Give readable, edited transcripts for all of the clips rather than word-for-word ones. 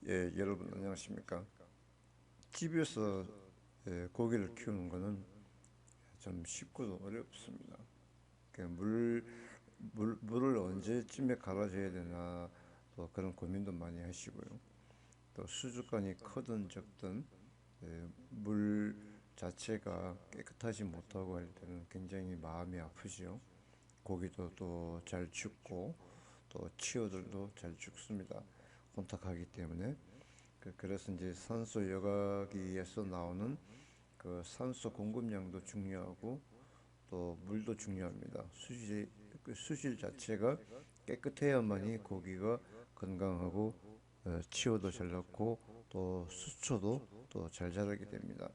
예, 여러분 안녕하십니까? 집에서 고기를 키우는 거는 좀 쉽고도 어렵습니다. 그 물을 언제쯤에 갈아줘야 되나 또 그런 고민도 많이 하시고요. 또 수족관이 크든 적든 물 자체가 깨끗하지 못하고 할 때는 굉장히 마음이 아프지요. 고기도 또 잘 죽고 또 치어들도 잘 죽습니다. 혼탁하기 때문에. 그래서 이제 산소 여과기에서 나오는 그 산소 공급량도 중요하고 또 물도 중요합니다. 그 수질 자체가 깨끗해야만이 고기가 건강하고 치어도 잘 났고 또 수초도 또 잘 자라게 됩니다.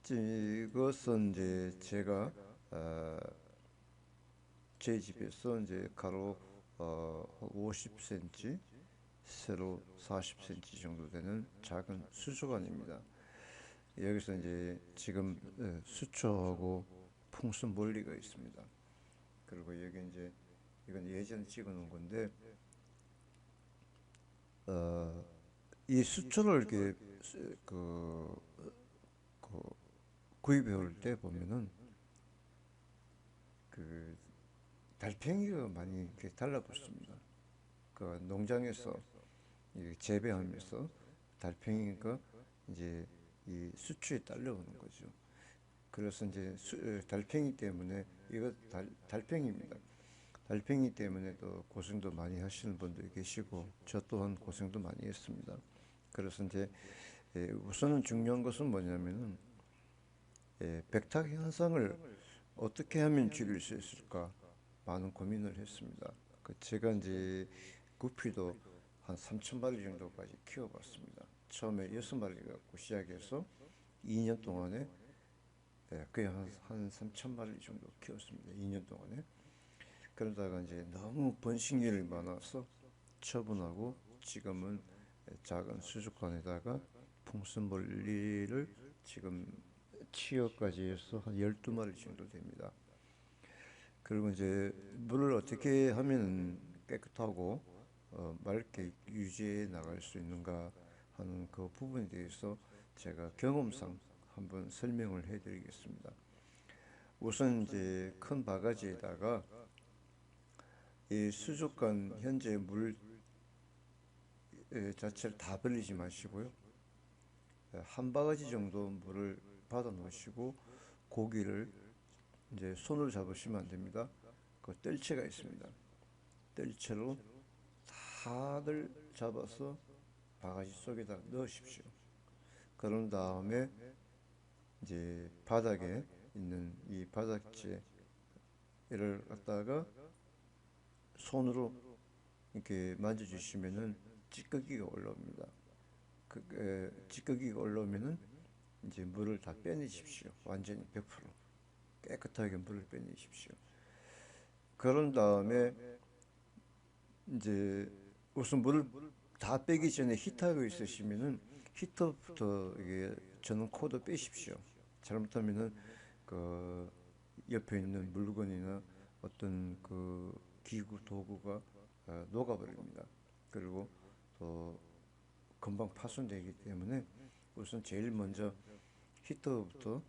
이것은 이제 제가 어, 제 집에서 이제 가로 50cm, 세로 40cm 정도 되는 작은 수족관입니다. 여기서 이제 지금 수초하고 풍수멀리가 있습니다. 그리고 여기 이제 이건 예전에 찍어놓은 건데 어, 이 수초를 이렇게 그, 그 구입해 올 때 보면은 그 달팽이가 많이 이렇게 달라붙습니다. 그 농장에서 재배하면서 달팽이가 이제 이 수초에 딸려오는 거죠. 그래서 이제 달팽이 때문에 이거 달팽이입니다. 달팽이 때문에 또 고생도 많이 하시는 분도 계시고 저 또한 고생도 많이 했습니다. 그래서 이제 우선은 중요한 것은 뭐냐면은 백탁 현상을 어떻게 하면 줄일 수 있을까 많은 고민을 했습니다. 제가 이제 구피도 한 3천 마리 정도까지 키워봤습니다. 처음에 6마리 갖고 시작해서 2년 동안에 거의 한 3천 마리 정도 키웠습니다. 2년 동안에. 그러다가 이제 너무 번식률이 많아서 처분하고 지금은 작은 수족관에다가 풍선벌리를 지금 치어까지 해서 한 12마리 정도 됩니다. 그리고 이제 물을 어떻게 하면 깨끗하고 맑게 유지해 나갈 수 있는가 하는 그 부분에 대해서 제가 경험상 한번 설명을 해 드리겠습니다. 우선 이제 큰 바가지에다가 이 수족관 현재 물 자체를 다 버리지 마시고요. 한 바가지 정도 물을 받아 놓으시고 고기를 이제 손으로 잡으시면 안 됩니다. 그 뜰채가 있습니다. 뜰채로 다들 잡아서 바가지 속에다 넣으십시오. 그런 다음에 이제 바닥에 있는 이 바닥재를 갖다가 손으로 이렇게 만져주시면은 찌꺼기가 올라옵니다. 찌꺼기가 올라오면은 이제 물을 다 빼내십시오. 완전히 100% 깨끗하게 물을 빼내십시오. 그런 다음에 이제 우선 물을 다 빼기 전에 히터가 있으시면은 히터부터 이게 저는 코드 빼십시오. 잘못하면은 그 옆에 있는 물건이나 어떤 그 기구 도구가 녹아버립니다. 그리고 또 금방 파손되기 때문에 우선 제일 먼저 히터부터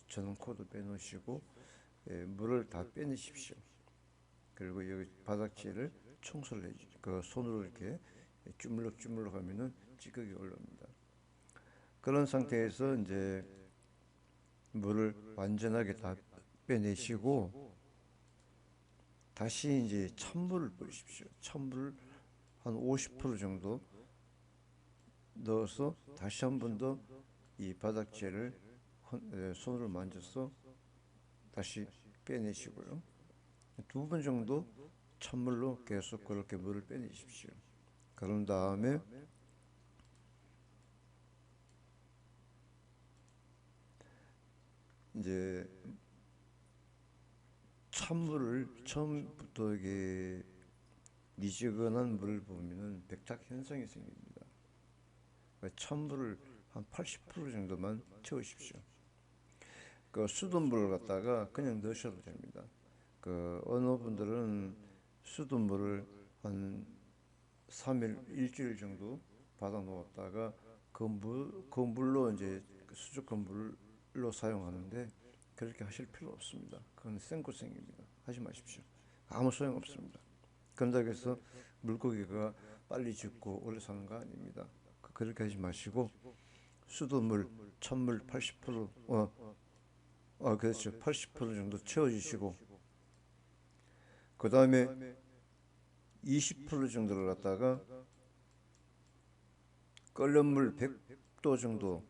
전원 코드 빼놓으시고 물을 다 빼내십시오. 그리고 여기 바닥재를 청소를 해주죠. 그 손으로 이렇게 주물럭주물럭 하면은 찌꺼기 올라옵니다. 그런 상태에서 이제 물을 완전하게 다 빼내시고 다시 이제 찬물을 뿌리십시오. 찬물 한 50% 정도 넣어서 다시 한 번 더 이 바닥재를 손으로 만져서 다시 빼내시고요. 2번 정도 찬물로 계속 그렇게 물을 빼내십시오. 그런 다음에 이제 찬물을 처음부터 이게 미지근한 물을 보면은 백탁 현상이 생깁니다. 찬물을 한 80% 정도만 채우십시오. 그 수돗물을 갖다가 그냥 넣으셔도 됩니다. 그 어느 분들은 수돗물을 한 3일, 일주일 정도 받아 놓았다가 그 물로 이제 수족관 물로 사용하는데 그렇게 하실 필요 없습니다. 그건 생고생입니다. 하지 마십시오. 아무 소용 없습니다. 그런다고 해서 물고기가 빨리 죽고 오래 사는 거 아닙니다. 그렇게 하지 마시고 수돗물, 찬물 80%, 그렇죠. 80% 정도 채워주시고 그 다음에 20% 정도를 갖다가 끓는 물 100도 정도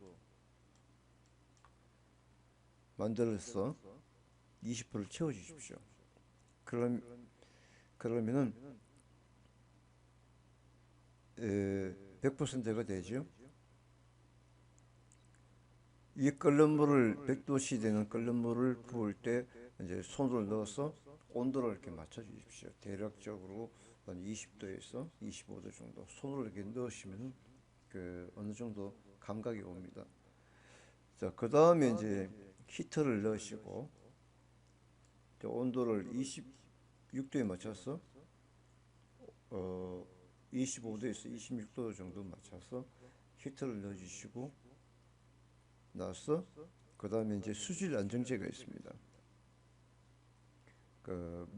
만들어서 20%를 채워주십시오. 그러면은 100%가 되죠. 이 끓는 물을 100도씨 되는 끓는 물을 부을 때 이제 손을 넣어서 온도를 이렇게 맞춰 주십시오. 대략적으로 한 20도에서 25도 정도 손을 이렇게 넣으시면 그 어느 정도 감각이 옵니다. 자, 그 다음에 이제 히터를 넣으시고 온도를 26도에 맞춰서 25도에서 26도 정도 맞춰서 히터를 넣어주시고 나서 그 다음에 이제 수질 안정제가 있습니다. 그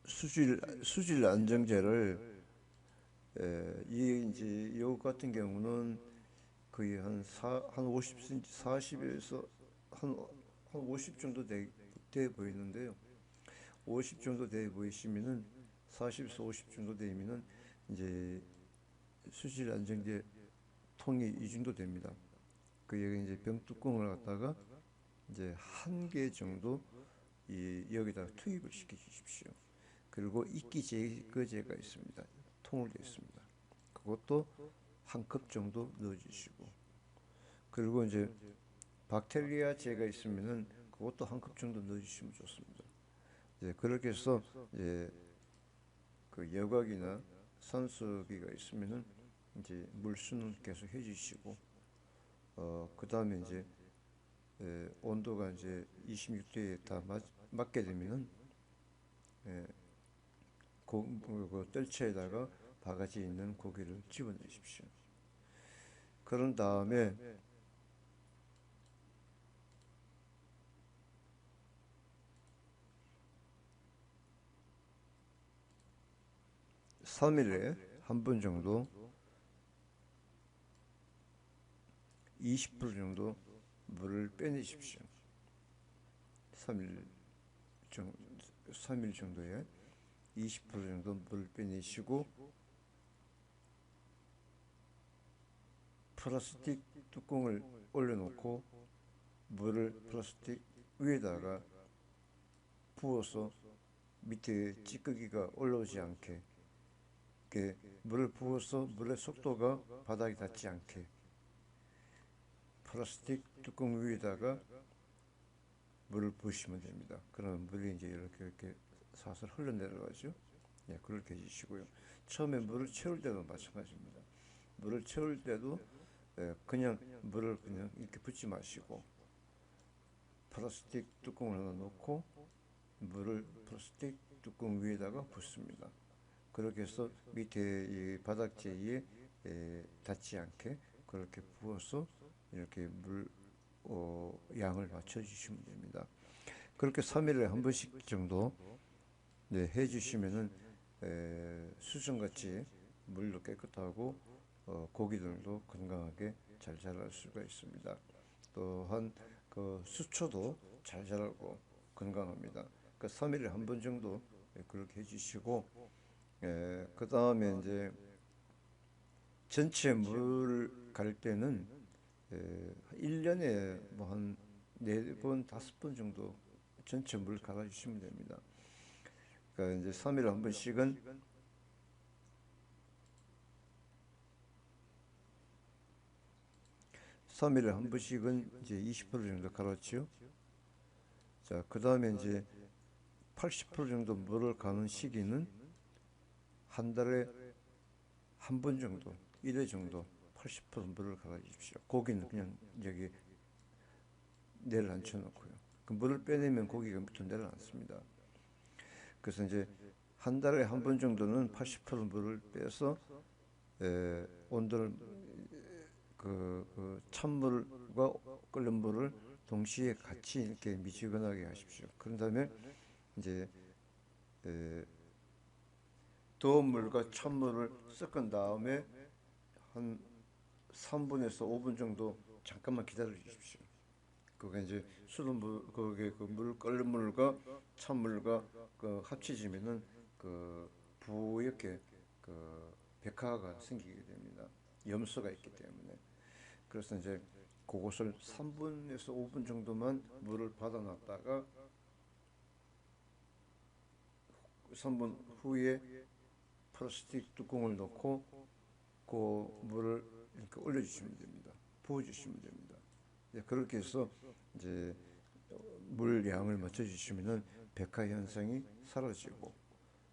수질 안정제를 이제 요 같은 경우는 거의 한 50cm, 40에서 한 50 정도 돼 보이는데요. 50 정도 돼 보이시면은 40에서 50 정도 되면은 이제 수질 안정제 통이 이 정도 됩니다. 그 여기 이제 병뚜껑을 갖다가 이제 한 개 정도 여기다 투입을 시켜 주십시오. 그리고 이끼 제거제가 있습니다. 통으로 되어 있습니다. 그것도 한 컵 정도 넣어 주시고 그리고 이제 박테리아 제가 있으면은 그것도 한 컵 정도 넣어 주시면 좋습니다. 이제 그렇게 해서 이제 그 여과기나 산소기가 있으면은 이제 물수는 계속 해주시고 그 다음에 이제 온도가 이제 26도에 다 맞게 되면은 그 뜰채에다가 바가지 있는 고기를 집어넣으십시오. 그런 다음에 삼일에 한 번 정도 20% 정도 물을 빼내십시오. 3일 정, 3일 정도에 20% 정도 물을 빼내시고 플라스틱 뚜껑을 올려놓고 물을 플라스틱 위에다가 부어서 밑에 찌꺼기가 올라오지 않게 이렇게 물을 부어서 물의 속도가 바닥에 닿지 않게 플라스틱 뚜껑 위에다가 물을 부으시면 됩니다. 그러면 물이 이제 이렇게 살살 흘러내려가죠. 예, 그렇게 해주시고요. 처음에 물을 채울 때도 마찬가지입니다. 물을 채울 때도 그냥 물을 그냥 이렇게 붓지 마시고 플라스틱 뚜껑을 하나 놓고 물을 플라스틱 뚜껑 위에다가 붓습니다. 그렇게 해서 밑에 이 바닥재에 닿지 않게 그렇게 부어서 이렇게 물 양을 맞춰주시면 됩니다. 그렇게 3일에 한 번씩 정도 해주시면은 수정같이 물도 깨끗하고 고기들도 건강하게 잘 자랄 수가 있습니다. 또한 그 수초도 잘 자라고 건강합니다. 그 3일에 한 번 정도 그렇게 해주시고 그 다음에 이제 전체 물 갈 때는 1년에 뭐 한 4번, 5번 정도 전체 물 갈아주시면 됩니다. 그러니까 이제 3일에 한 번씩은 3일에 한 번씩은 이제 20% 정도 갈았죠. 자, 그 다음에 이제 80% 정도 물을 가는 시기는 한 달에 한 번 정도, 1회 정도 80% 물을 갈아주십시오. 고기는 그냥 여기 내려앉혀 놓고요. 그 물을 빼내면 고기가 밑으로 내려앉습니다. 그래서 이제 한 달에 한 번 정도는 80% 물을 빼서 온도를 그 찬물과 끓는 물을 동시에 같이 이렇게 미지근하게 하십시오. 그런 다음에 이제 에, 더운 물과 찬물을 섞은 다음에 한 3분에서 5분 정도 잠깐만 기다려 주십시오. 그게 이제 수돗물, 그게 그 물, 끓는 물과 찬물과 그 합쳐지면은 그 부옇게 그 백화가 생기게 됩니다. 염소가 있기 때문에. 그래서 이제 그것을 3분에서 5분 정도만 물을 받아놨다가 3분 후에 플라스틱 뚜껑을 넣고 그 물을 이렇게 올려주시면 됩니다. 부어주시면 됩니다. 그렇게 해서 이제 물 양을 맞춰주시면은 백화 현상이 사라지고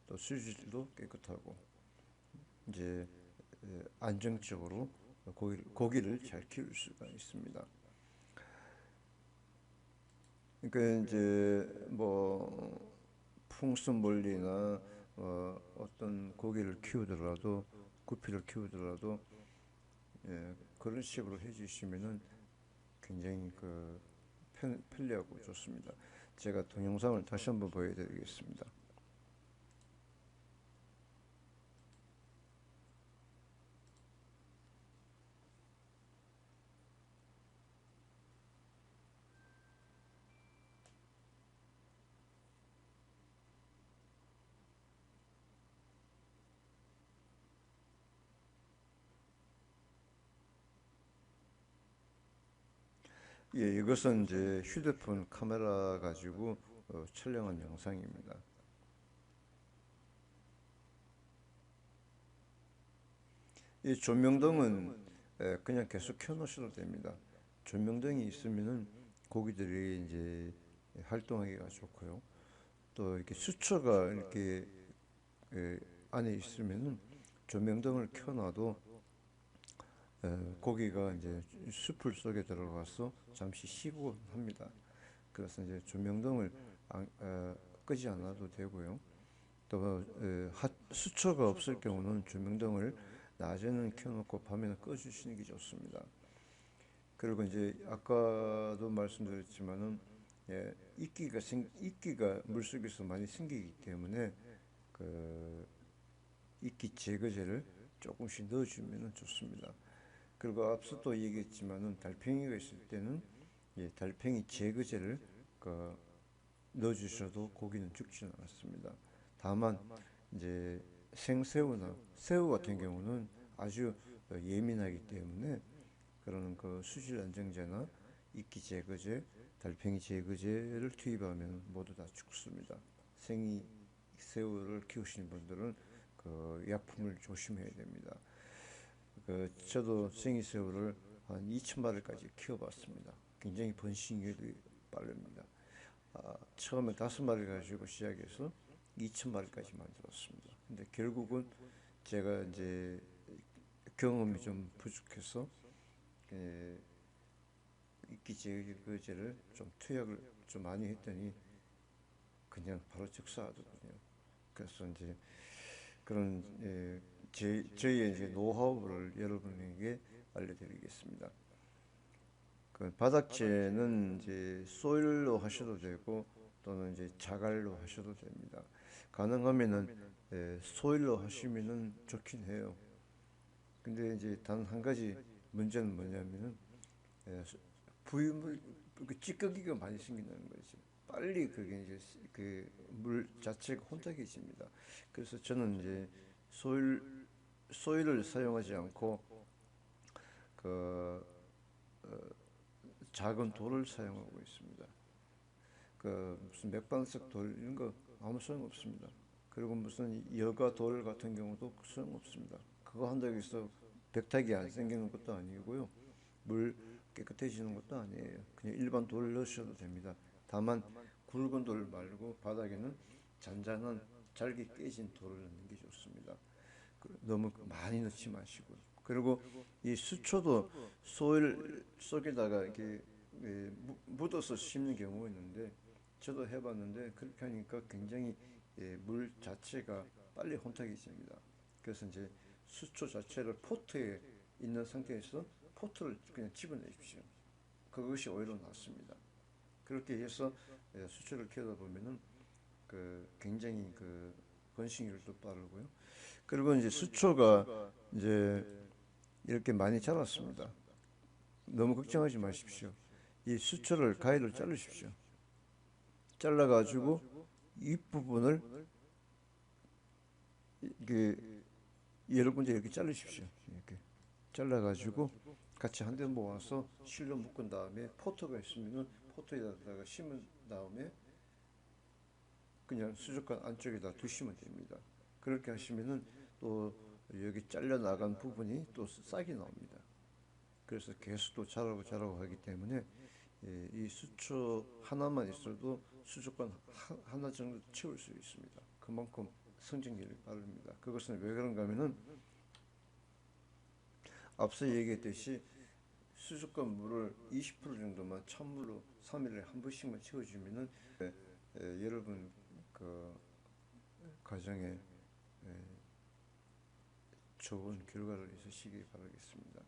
또 수질도 깨끗하고 이제 안정적으로 고기를 잘 키울 수가 있습니다. 그러니까 이제 뭐 풍선물리나 어떤 고기를 키우더라도 구피를 키우더라도 그런 식으로 해주시면은 굉장히 그 편리하고 좋습니다. 제가 동영상을 다시 한번 보여드리겠습니다. 예, 이것은 이제 휴대폰 카메라 가지고 촬영한 영상입니다. 이 조명등은 그냥 계속 켜놓으셔도 됩니다. 조명등이 있으면은 고기들이 이제 활동하기가 좋고요. 또 이렇게 수초가 이렇게 안에 있으면은 조명등을 켜놔도 고기가 이제 숲을 속에 들어가서 잠시 쉬고 합니다. 그래서 이제 조명등을 끄지 않아도 되고요. 또 수초가 없을 경우는 조명등을 낮에는 켜놓고 밤에는 꺼주시는 게 좋습니다. 그리고 이제 아까도 말씀드렸지만은 이끼가 물속에서 많이 생기기 때문에 그 이끼 제거제를 조금씩 넣어주면 좋습니다. 그리고 앞서 또 얘기했지만은 달팽이가 있을 때는 달팽이 제거제를 그 넣어주셔도 고기는 죽지는 않습니다. 다만 이제 생새우나 새우 같은 경우는 아주 예민하기 때문에 그런 그 수질 안정제나 이끼 제거제, 달팽이 제거제를 투입하면 모두 다 죽습니다. 생이 새우를 키우시는 분들은 그 약품을 조심해야 됩니다. 그 저도 생이 새우를 한 2,000마리까지 키워봤습니다. 굉장히 번식률이 빠릅니다. 처음에 5마리 가지고 시작해서 2,000마리까지 만들었습니다. 근데 결국은 제가 이제 경험이 좀 부족해서 이끼 제거제를 좀 투약을 좀 많이 했더니 그냥 바로 즉사하더군요. 그래서 이제 그런 저희의 이제 노하우를 여러분에게 알려드리겠습니다. 그 바닥재는 이제 소일로 하셔도 되고 또는 이제 자갈로 하셔도 됩니다. 가능하면은 소일로 하시면은 좋긴 해요. 근데 이제 단 한 가지 문제는 뭐냐면은 부유물 그 찌꺼기가 많이 생긴다는 거죠. 빨리 그게 이제 그 물 자체가 혼탁해집니다. 그래서 저는 이제 소일을 사용하지 않고 그 작은 돌을 사용하고 있습니다. 그 무슨 맥반석 돌 이런 거 아무 소용 없습니다. 그리고 무슨 여가 돌 같은 경우도 소용 없습니다. 그거 한다고 해서 백탁이 안 생기는 것도 아니고요. 물 깨끗해지는 것도 아니에요. 그냥 일반 돌을 넣으셔도 됩니다. 다만 굵은 돌 말고 바닥에는 잔잔한 잘게 깨진 돌을 넣는 게 좋습니다. 너무 많이 넣지 마시고요. 그리고 이 수초도 소일 속에다가 이렇게 묻어서 심는 경우가 있는데 저도 해봤는데 그렇게 하니까 굉장히 물 자체가 빨리 혼탁해집니다. 그래서 이제 수초 자체를 포트에 있는 상태에서 포트를 그냥 집어내십시오. 그것이 오히려 낫습니다. 그렇게 해서 수초를 키우다 보면은 굉장히 번식률도 빠르고요. 그리고 이제 수초가 이제 이렇게 많이 자랐습니다. 너무 걱정하지 마십시오. 이 수초를 가위로 자르십시오. 잘라가지고 윗부분을 이게 여러 군데 이렇게 자르십시오. 이렇게 잘라가지고 같이 한 대 모아서 실로 묶은 다음에 포트가 있으면은 포트에다가 심은 다음에 그냥 수족관 안쪽에다 두시면 됩니다. 그렇게 하시면은 또 여기 잘려 나간 부분이 또 싹이 나옵니다. 그래서 계속 또 자라고 하기 때문에 이 수초 하나만 있어도 수족관 하나 정도 채울 수 있습니다. 그만큼 성장률이 빠릅니다. 그것은 왜 그런가 하면은 앞서 얘기했듯이 수족관 물을 20% 정도만 찬물로 3일에 한 번씩만 채워주면은 여러분 그 가정에 좋은 결과를 있으시기 바라겠습니다.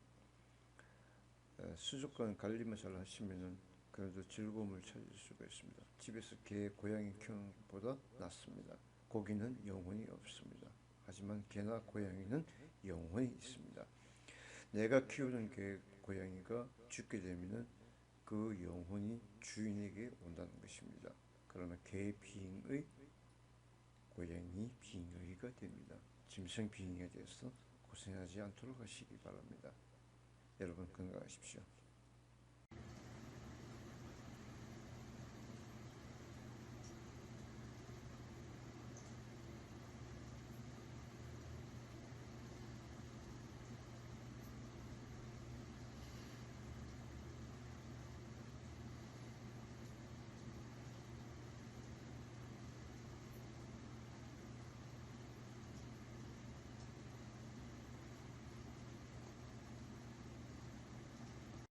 수족관 관리만 잘 하시면은 그래도 즐거움을 찾을 수가 있습니다. 집에서 개, 고양이 키우는 것보다 낫습니다. 고기는 영혼이 없습니다. 하지만 개나 고양이는 영혼이 있습니다. 내가 키우는 개, 고양이가 죽게 되면은 그 영혼이 주인에게 온다는 것입니다. 그러나 개 비잉의 고양이 비잉의가 됩니다. 짐승 비잉에 대해서 고생하지 않도록 하시기 바랍니다. 여러분 건강하십시오.